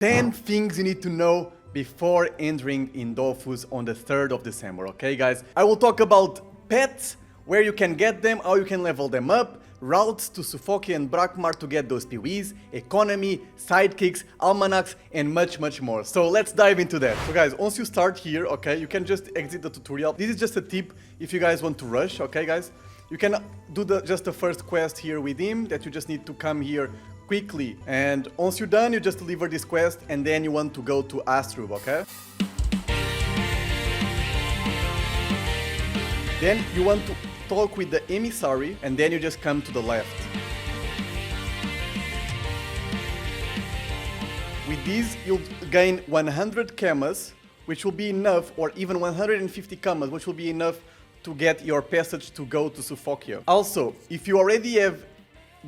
10 things you need to know before entering in Dofus on the 3rd of December, okay guys? I will talk about pets, where you can get them, how you can level them up, routes to Sufoki and Brakmar to get those PoEs, economy, sidekicks, Almanax, and much more. So let's dive into that. So guys, once you start here, okay, you can just exit the tutorial. This is just a tip if you guys want to rush, okay guys? You can do just the first quest here with him, that you just need to come here quickly, and once you're done, you just deliver this quest, and then you want to go to Astrub, okay? Then you want to talk with the emissary, and then you just come to the left. With these, you'll gain 100 kamas, which will be enough, or even 150 kamas, which will be enough to get your passage to go to Sufokia. Also, if you already have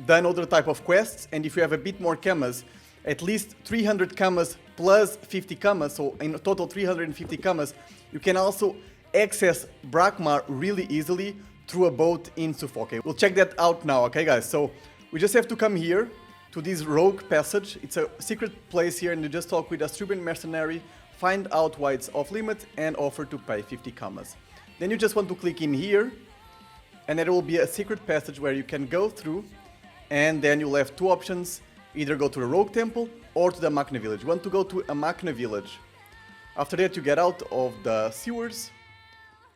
done other type of quests, and if you have a bit more kamas, at least 300 kamas plus 50 kamas, so in total 350 kamas, you can also access Brakmar really easily through a boat in Sufoki. We'll check that out now, okay guys? So we just have to come here to this rogue passage. It's a secret place here, and you just talk with a Struben mercenary, find out why it's off limit, and offer to pay 50 kamas. Then you just want to click in here, and there will be a secret passage where you can go through, and then you'll have two options: either go to the Rogue Temple or to the Makna Village. You want to go to a Makna Village. After that, you get out of the sewers,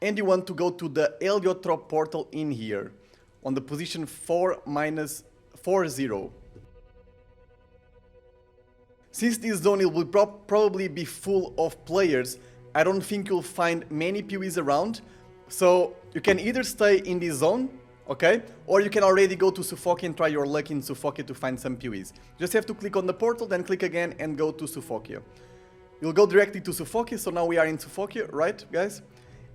and you want to go to the Heliotrop portal in here, on the position 4-40. Since this zone will probably be full of players, I don't think you'll find many PoEs around, so you can either stay in this zone, okay, or you can already go to Sufoki and try your luck in Sufoki to find some PoEs. Just have to click on the portal, then click again and go to Sufoki. You'll go directly to Sufoki, so now we are in Sufoki, right guys?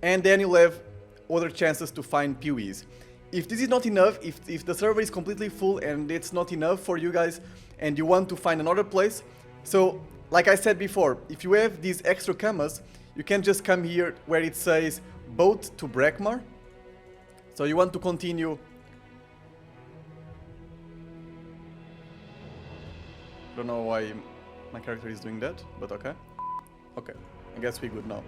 And then you'll have other chances to find PoEs. If this is not enough, if the server is completely full and it's not enough for you guys and you want to find another place, so like I said before, if you have these extra kamas, you can just come here where it says boat to Brakmar. So you want to continue. Don't know why my character is doing that, but okay. Okay, I guess we're good now.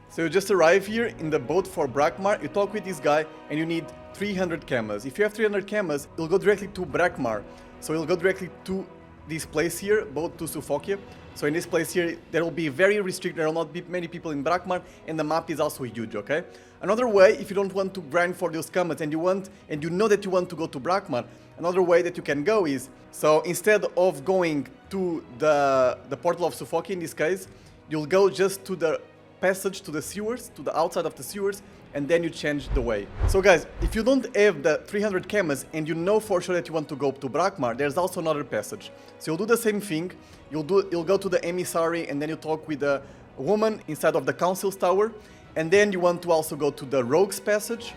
So you just arrive here in the boat for Brakmar, you talk with this guy, and you need 300 kamas. If you have 300 kamas, you'll go directly to Brakmar. So you'll go directly to this place here, boat to Sufoki. So in this place here, there will be very restricted, there will not be many people in Brakmar, and the map is also huge, okay? Another way, if you don't want to grind for those kamas and you know that you want to go to Brakmar, another way that you can go is, so instead of going to the portal of Sufoki in this case, you'll go just to the passage to the sewers, to the outside of the sewers, and then you change the way. So guys, if you don't have the 300 kamas and you know for sure that you want to go to Brakmar, there's also another passage. So you'll do the same thing, you'll go to the emissary, and then you talk with a woman inside of the council's tower, and then you want to also go to the rogues passage.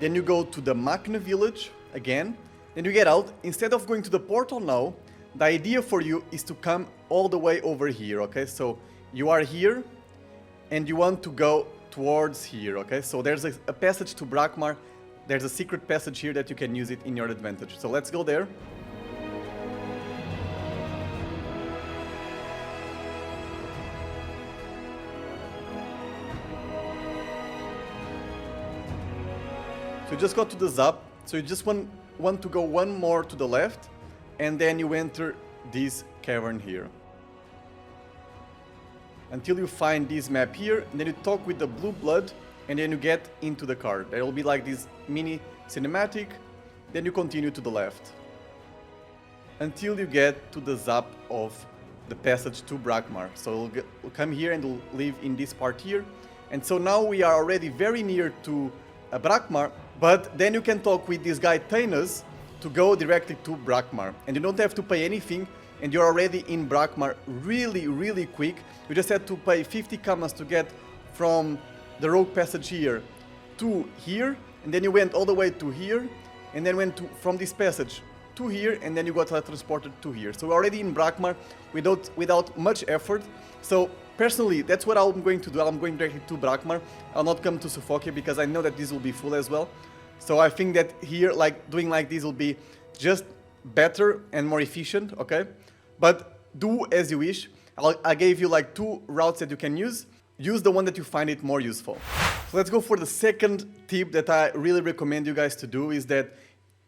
Then you go to the Makna village again, then you get out. Instead of going to the portal now, the idea for you is to come all the way over here, okay? So you are here, and you want to go towards here, okay? So there's a passage to Brakmar, there's a secret passage here that you can use it in your advantage. So let's go there. So you just got to the Zap, so you just want to go one more to the left, and then you enter this cavern here. Until you find this map here, and then you talk with the blue blood, and then you get into the car. There will be like this mini cinematic, then you continue to the left. Until you get to the Zap of the passage to Brakmar. So we'll come here and we'll live in this part here. And so now we are already very near to Brakmar, but then you can talk with this guy Tainus to go directly to Brakmar, and you don't have to pay anything, and you're already in Brakmar really quick. You just had to pay 50 kamas to get from the rogue passage here to here, and then you went all the way to here, and then went from this passage to here, and then you got transported to here. So we're already in Brakmar without much effort. So personally, that's what I'm going to do. I'm going directly to Brakmar. I'll not come to Sufoki because I know that this will be full as well. So I think that here, like doing like this will be just better and more efficient, okay? But do as you wish. I gave you like 2 routes that you can use. Use the one that you find it more useful. So let's go for the second tip that I really recommend you guys to do, is that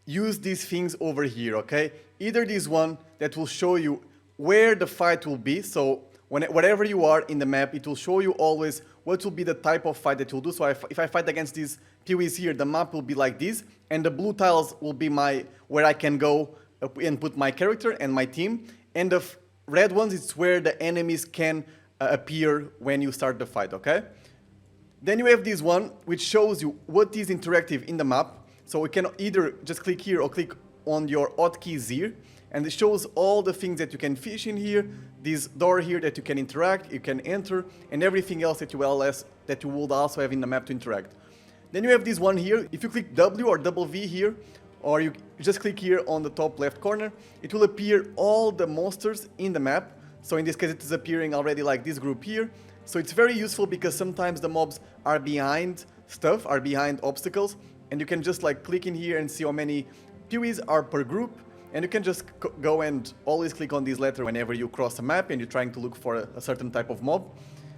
use these things over here, okay? Either this one that will show you where the fight will be, so wherever you are in the map, it will show you always what will be the type of fight that you'll do. So if I fight against these PoEs here, the map will be like this, and the blue tiles will be where I can go and put my character and my team, and the red ones, it's where the enemies can appear when you start the fight, okay? Then you have this one, which shows you what is interactive in the map. So we can either just click here or click on your hotkeys here, and it shows all the things that you can fish in here, this door here that you can interact, you can enter, and everything else that you would also have in the map to interact. Then you have this one here. If you click W or double V here, or you just click here on the top left corner, it will appear all the monsters in the map. So in this case, it is appearing already like this group here. So it's very useful because sometimes the mobs are behind stuff, are behind obstacles, and you can just like click in here and see how many PoEs are per group, and you can just go and always click on this letter whenever you cross a map and you're trying to look for a certain type of mob.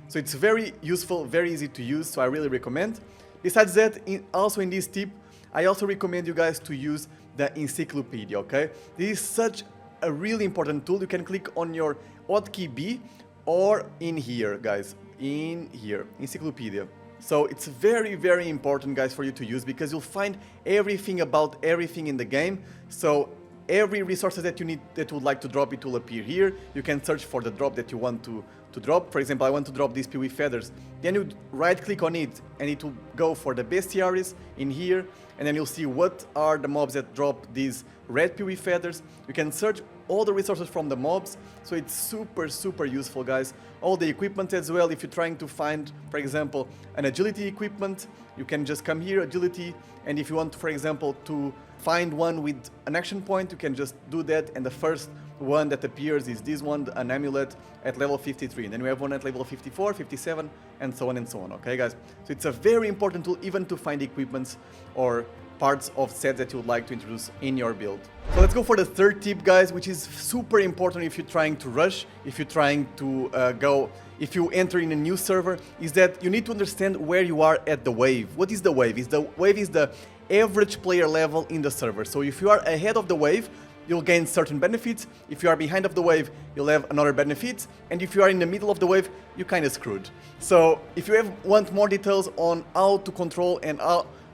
So it's very useful, very easy to use, so I really recommend. Besides that, also in this tip, I also recommend you guys to use the encyclopedia, okay? This is such a really important tool. You can click on your hotkey B or in here, guys, in here, encyclopedia. So it's very, very important, guys, for you to use, because you'll find everything about everything in the game. So every resources that you need, that you would like to drop, it will appear here. You can search for the drop that you want to drop. For example, I want to drop these PoE feathers. Then you right click on it and it will go for the bestiaries in here, and then you'll see what are the mobs that drop these red PoE feathers. You can search all the resources from the mobs, so it's super, super useful, guys. All the equipment as well. If you're trying to find, for example, an agility equipment, you can just come here, agility, and if you want, for example, to find one with an action point, you can just do that, and the first one that appears is this one, an amulet at level 53, and then we have one at level 54, 57, and so on, okay, guys? So it's a very important tool even to find equipments or parts of sets that you would like to introduce in your build. So let's go for the third tip, guys, which is super important if you're trying to rush, if you're trying to if you enter in a new server, is that you need to understand where you are at the wave. What is the wave? The wave is the average player level in the server. So if you are ahead of the wave, you'll gain certain benefits. If you are behind of the wave, you'll have another benefits. And if you are in the middle of the wave, you're kind of screwed. So if you want more details on how to control and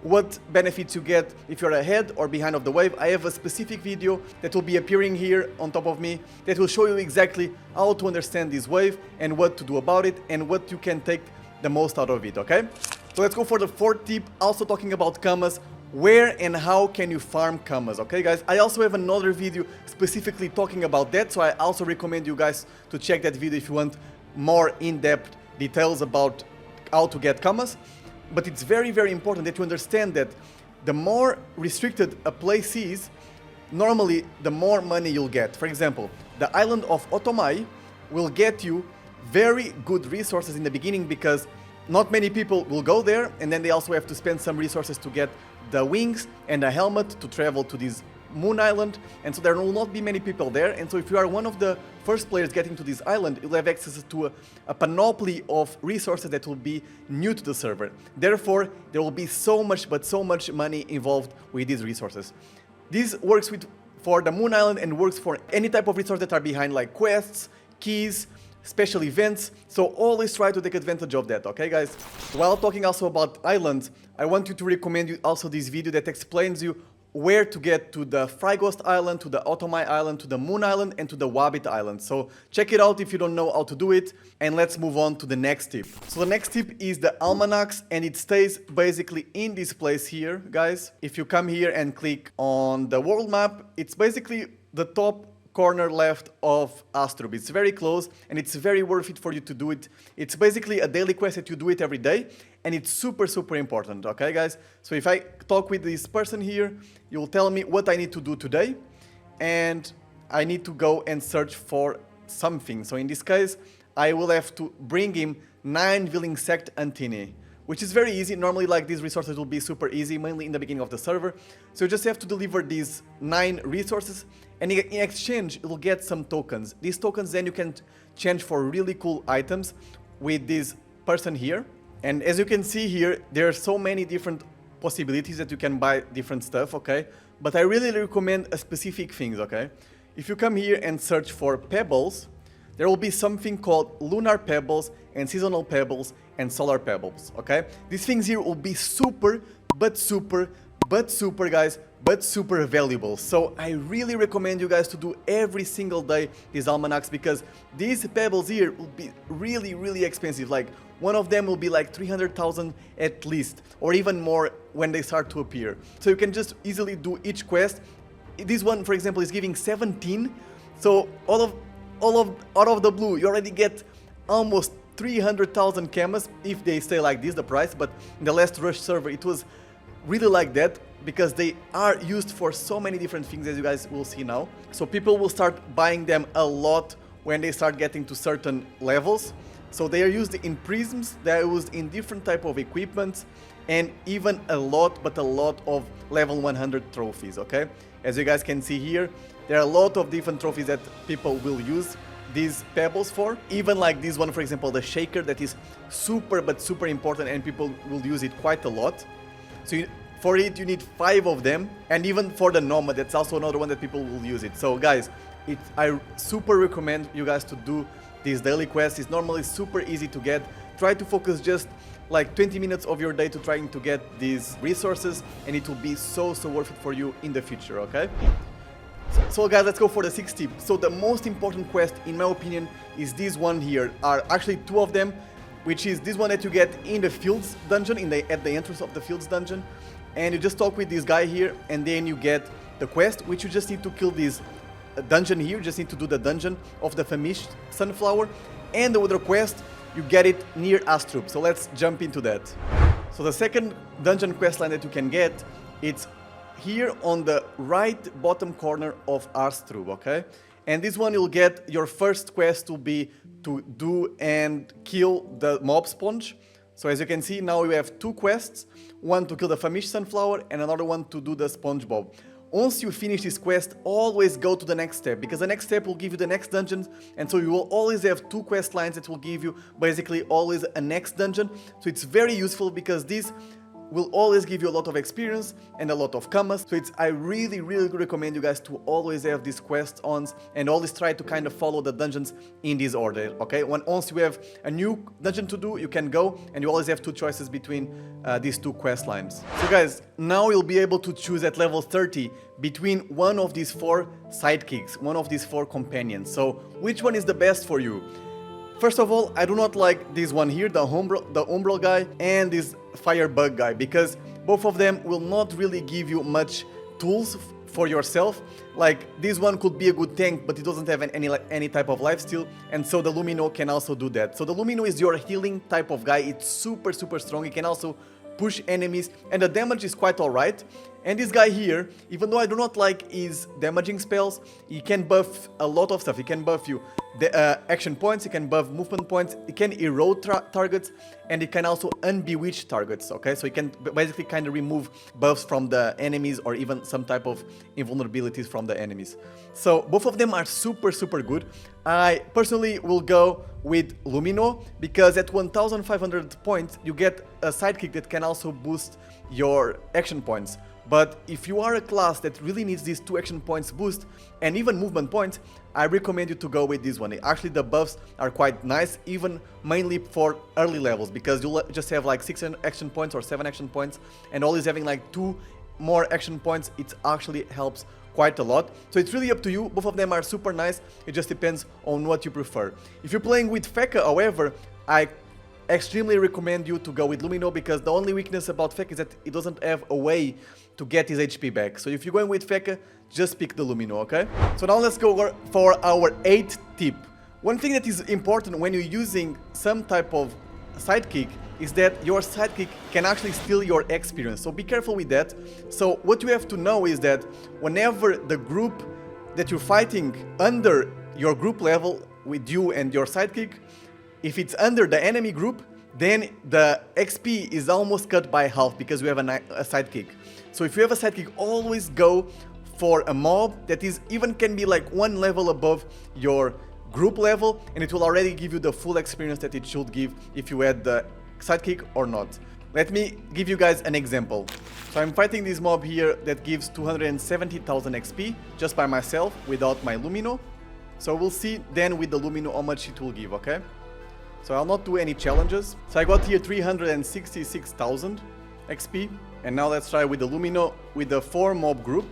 what benefits you get if you're ahead or behind of the wave, I have a specific video that will be appearing here on top of me that will show you exactly how to understand this wave and what to do about it and what you can take the most out of it, okay? So let's go for the fourth tip, also talking about Kamas. Where and how can you farm Kamas, okay, guys? I also have another video specifically talking about that, so I also recommend you guys to check that video if you want more in-depth details about how to get Kamas. But it's very, very important that you understand that the more restricted a place is, normally the more money you'll get. For example, the island of Otomai will get you very good resources in the beginning because not many people will go there, and then they also have to spend some resources to get the wings and the helmet to travel to this moon island, and so there will not be many people there. And so if you are one of the first players getting to this island, you'll have access to a panoply of resources that will be new to the server. Therefore, there will be so much money involved with these resources. This works for the moon island and works for any type of resources that are behind, like quests, keys, special events. So always try to take advantage of that, okay, guys? While talking also about islands, I want you to recommend you also this video that explains you where to get to the Frygost Island, to the Otomai Island, to the Moon Island, and to the Wabbit Island. So check it out if you don't know how to do it, and let's move on to the next tip. So the next tip is the Almanax, and it stays basically in this place here, guys. If you come here and click on the world map, it's basically the top corner left of Astrub. It's very close, and it's very worth it for you to do it. It's basically a daily quest that you do it every day, and it's super, super important, okay, guys? So if I talk with this person here, you'll tell me what I need to do today, and I need to go and search for something. So in this case, I will have to bring him 9 Villingsect Antini, which is very easy. Normally, like, these resources will be super easy, mainly in the beginning of the server. So you just have to deliver these 9 resources, and in exchange, you'll get some tokens. These tokens then you can change for really cool items with this person here. And as you can see here, there are so many different possibilities that you can buy different stuff, okay? But I really recommend a specific things, okay? If you come here and search for pebbles, there will be something called lunar pebbles and seasonal pebbles and solar pebbles, okay? These things here will be super valuable. So I really recommend you guys to do every single day these almanacs, because these pebbles here will be really expensive. Like, one of them will be like 300,000 at least, or even more when they start to appear. So you can just easily do each quest. This one, for example, is giving 17. So out of the blue, you already get almost 300,000 camas if they stay like this, the price. But in the last Rush server, it was really like that, because they are used for so many different things, as you guys will see now. So people will start buying them a lot when they start getting to certain levels. So they are used in prisms, they are used in different type of equipment, and even a lot of level 100 trophies, okay? As you guys can see here, there are a lot of different trophies that people will use these pebbles for. Even like this one, for example, the shaker, that is super important, and people will use it quite a lot. So for it you need 5 of them, and even for the nomad, that's also another one that people will use it. So guys, I super recommend you guys to do this daily quest. It's normally super easy to get. Try to focus just like 20 minutes of your day to trying to get these resources, and it will be so worth it for you in the future, okay? So guys, let's go for the 6th tip. So the most important quest, in my opinion, is this one here. Are actually 2 of them, which is this one that you get in the fields dungeon, at the entrance of the fields dungeon. And you just talk with this guy here, and then you get the quest, which you just need to kill this dungeon here. You just need to do the dungeon of the famished sunflower, and the other quest, you get it near Astrup. So let's jump into that. So the second dungeon quest line that you can get, it's here on the right bottom corner of Astrup, okay? And this one you'll get, your first quest will be to do and kill the mob sponge. So as you can see, now you have 2 quests, one to kill the famished sunflower and another one to do the SpongeBob. Once you finish this quest, always go to the next step, because the next step will give you the next dungeon, and so you will always have 2 quest lines that will give you basically always a next dungeon. So it's very useful, because this will always give you a lot of experience and a lot of kamas. So I really recommend you guys to always have these quests on, and always try to kind of follow the dungeons in this order, okay? Once you have a new dungeon to do, you can go, and you always have 2 choices between these 2 quest lines. So guys, now you'll be able to choose at level 30 between one of these 4 sidekicks, one of these 4 companions. So which one is the best for you? First of all, I do not like this one here, the Umbral guy, and this Firebug guy, because both of them will not really give you much tools for yourself. Like, this one could be a good tank, but it doesn't have any type of lifesteal, and so the Lumino can also do that. So the Lumino is your healing type of guy. It's super strong. It can also push enemies, and the damage is quite alright. And this guy here, even though I do not like his damaging spells, he can buff a lot of stuff. He can buff you the action points, he can buff movement points, he can erode targets, and he can also unbewitch targets, okay? So he can basically kind of remove buffs from the enemies, or even some type of invulnerabilities from the enemies. So both of them are super good. I personally will go with Lumino, because at 1500 points you get a sidekick that can also boost your action points. But if you are a class that really needs these 2 action points boost and even movement points, I recommend you to go with this one. Actually, the buffs are quite nice, even mainly for early levels, because you'll just have like 6 action points or 7 action points, and always having like 2 more action points, it actually helps quite a lot. So it's really up to you. Both of them are super nice. It just depends on what you prefer. If you're playing with Feka, however, I extremely recommend you to go with Lumino, because the only weakness about Feka is that it doesn't have a way to get his HP back. So if you're going with Feka, just pick the Lumino, okay? So now let's go for our 8th tip. One thing that is important when you're using some type of sidekick is that your sidekick can actually steal your experience. So be careful with that. So what you have to know is that whenever the group that you're fighting under your group level with you and your sidekick, if it's under the enemy group, then the XP is almost cut by half because we have a sidekick. So if you have a sidekick, always go for a mob that is even can be like one level above your group level, and it will already give you the full experience that it should give if you add the sidekick or not. Let me give you guys an example. So I'm fighting this mob here that gives 270,000 XP just by myself without my Lumino. So we'll see then with the Lumino how much it will give, okay? So I'll not do any challenges. So I got here 366,000 XP. And now let's try with the Lumino with the 4 mob group.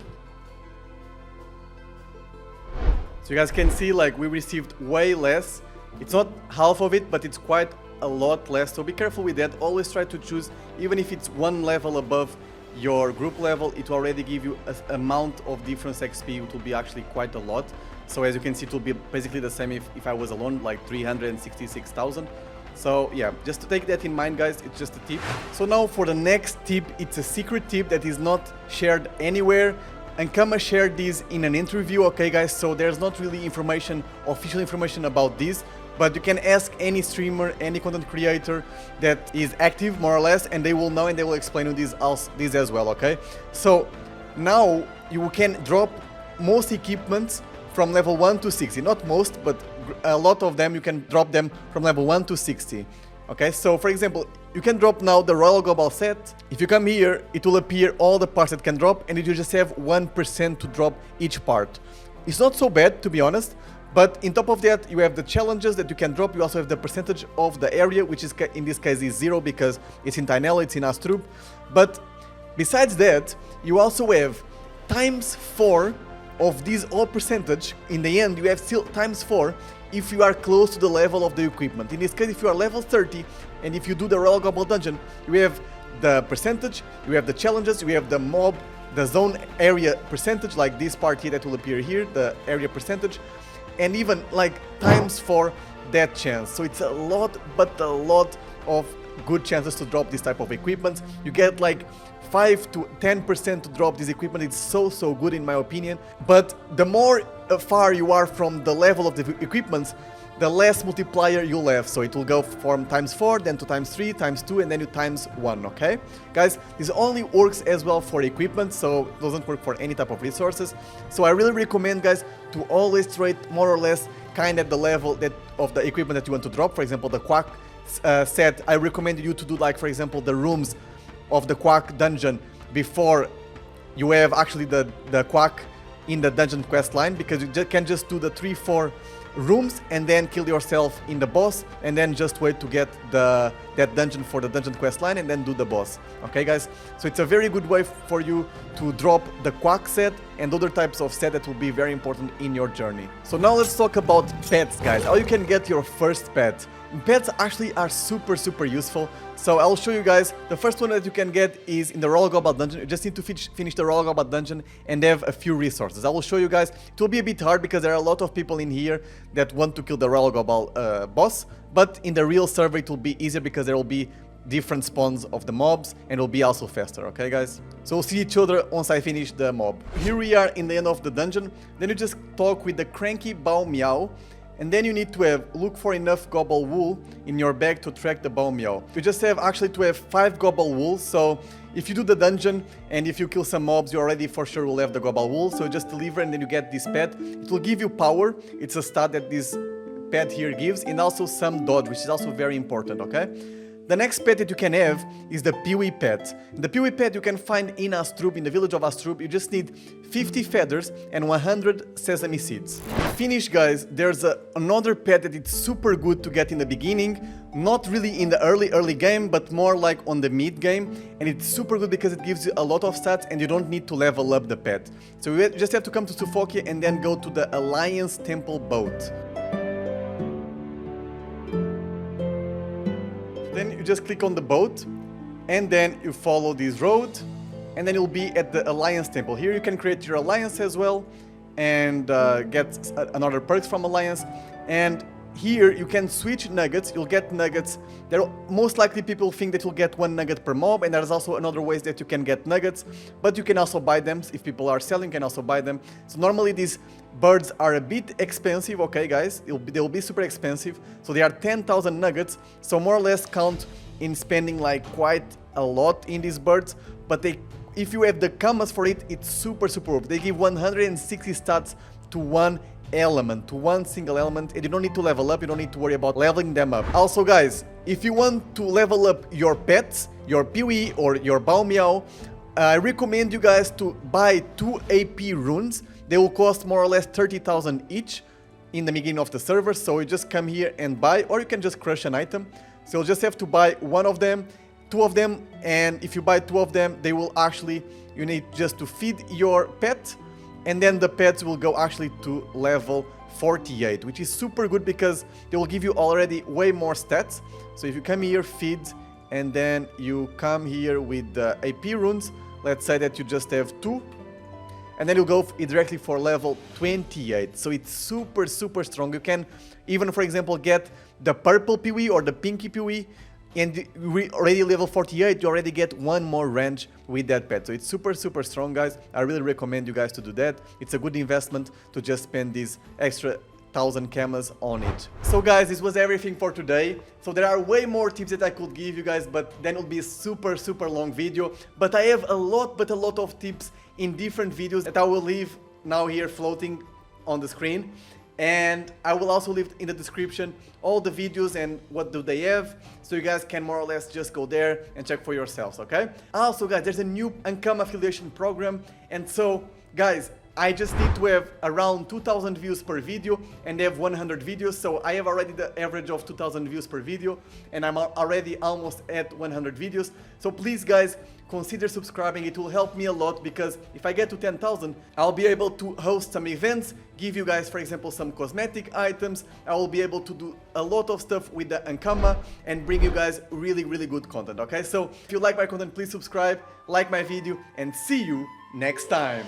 So you guys can see like we received way less. It's not half of it, but it's quite a lot less. So be careful with that. Always try to choose, even if it's one level above your group level, it will already give you an amount of difference XP. It will be actually quite a lot. So as you can see, it will be basically the same if I was alone, like 366,000. So yeah, just to take that in mind, guys, it's just a tip. So now for the next tip, it's a secret tip that is not shared anywhere. Ankama shared this in an interview, okay guys, so there's not really information, official information about this, but you can ask any streamer, any content creator that is active more or less, and they will know and they will explain you this as well, okay? So now you can drop most equipments from level 1 to 60, not most, but a lot of them you can drop them from level 1 to 60. Okay, so for example, you can drop now the Royal Global set. If you come here, it will appear all the parts that can drop, and you just have 1% to drop each part. It's not so bad, to be honest, but in top of that, you have the challenges that you can drop. You also have the percentage of the area, which is in this case is 0 because it's in Tainel, it's in Astrup. But besides that, you also have times 4 of this all percentage. In the end, you have still times 4 if you are close to the level of the equipment. In this case, if you are level 30 and if you do the Royal Global Dungeon, you have the percentage, you have the challenges, you have the mob, the zone area percentage, like this part here that will appear here, the area percentage, and even like times 4 that chance. So it's a lot, but a lot of good chances to drop this type of equipment. You get like 5 to 10% to drop this equipment. It's so good in my opinion. But the more far you are from the level of the equipments, the less multiplier you'll have. So it will go from times 4, then to times 3, times 2, and then you times 1, okay? Guys, this only works as well for equipment, so it doesn't work for any type of resources. So I really recommend, guys, to always trade more or less kind of the level that of the equipment that you want to drop. For example, the Quack set, I recommend you to do like, for example, the rooms of the Quack dungeon before you have actually the Quack in the dungeon quest line, because you can just do the 3-4 rooms and then kill yourself in the boss, and then just wait to get that dungeon for the dungeon quest line and then do the boss. Okay guys, so it's a very good way for you to drop the Quack set and other types of set that will be very important in your journey. So now let's talk about pets, guys, how you can get your first pet. Pets actually are super useful, so I'll show you guys. The first one that you can get is in the Royal Global Dungeon. You just need to finish the Royal Global Dungeon and have a few resources. I will show you guys. It will be a bit hard because there are a lot of people in here that want to kill the Royal Global boss, but in the real server it will be easier because there will be different spawns of the mobs and it will be also faster, okay guys? So we'll see each other once I finish the mob. Here we are in the end of the dungeon. Then you just talk with the cranky Bao Meow. And then you need to look for enough gobble wool in your bag to track the Bao Meow. You just have actually to have 5 gobble wool, so if you do the dungeon and if you kill some mobs, you already for sure will have the gobble wool. So you just deliver and then you get this pet. It will give you power. It's a stat that this pet here gives, and also some dodge, which is also very important, okay? The next pet that you can have is the Peewee pet. The Peewee pet you can find in Astrup, in the village of Astrup. You just need 50 feathers and 100 sesame seeds. Finish, guys, there's another pet that it's super good to get in the beginning. Not really in the early game, but more like on the mid game. And it's super good because it gives you a lot of stats and you don't need to level up the pet. So you just have to come to Sufokia and then go to the Alliance Temple boat. Then you just click on the boat and then you follow this road and then you'll be at the Alliance Temple. Here you can create your alliance as well and get another perks from Alliance. And here you can switch nuggets. You'll get nuggets. There most likely people think that you'll get 1 nugget per mob, and there's also another ways that you can get nuggets, but you can also buy them. If people are selling, you can also buy them. So normally these birds are a bit expensive, okay guys? They'll be super expensive. So they are 10,000 nuggets. So more or less count in spending like quite a lot in these birds, but if you have the kamas for it, it's super worth. They give 160 stats to one element, to one single element, and you don't need to level up. You don't need to worry about leveling them up. Also guys, if you want to level up your pets, your Peewee or your Bao Meow, I recommend you guys to buy 2 AP runes. They will cost more or less 30,000 each in the beginning of the server. So you just come here and buy, or you can just crush an item. So you'll just have to buy 1 of them, 2 of them, and if you buy 2 of them, they will actually, you need just to feed your pet, and then the pets will go actually to level 48, which is super good because they will give you already way more stats. So if you come here, feed, and then you come here with the AP runes, let's say that you just have 2, and then you'll go directly for level 28. So it's super strong. You can even, for example, get the purple Peewee or the pinky Peewee, and already level 48, you already get 1 more range with that pet. So it's super strong, guys. I really recommend you guys to do that. It's a good investment to just spend these extra 1,000 camas on it. So guys, this was everything for today. So there are way more tips that I could give you guys, but then it will be a super long video. But I have a lot of tips in different videos that I will leave now here floating on the screen. And I will also leave in the description all the videos and what do they have, so you guys can more or less just go there and check for yourselves, okay? Also guys, there's a new Ankama affiliation program, and so guys, I just need to have around 2,000 views per video, and they have 100 videos, so I have already the average of 2,000 views per video, and I'm already almost at 100 videos. So please guys, consider subscribing. It will help me a lot, because if I get to 10,000, I'll be able to host some events, give you guys, for example, some cosmetic items. I will be able to do a lot of stuff with the Ankama and bring you guys really good content, okay? So if you like my content, please subscribe, like my video, and see you next time.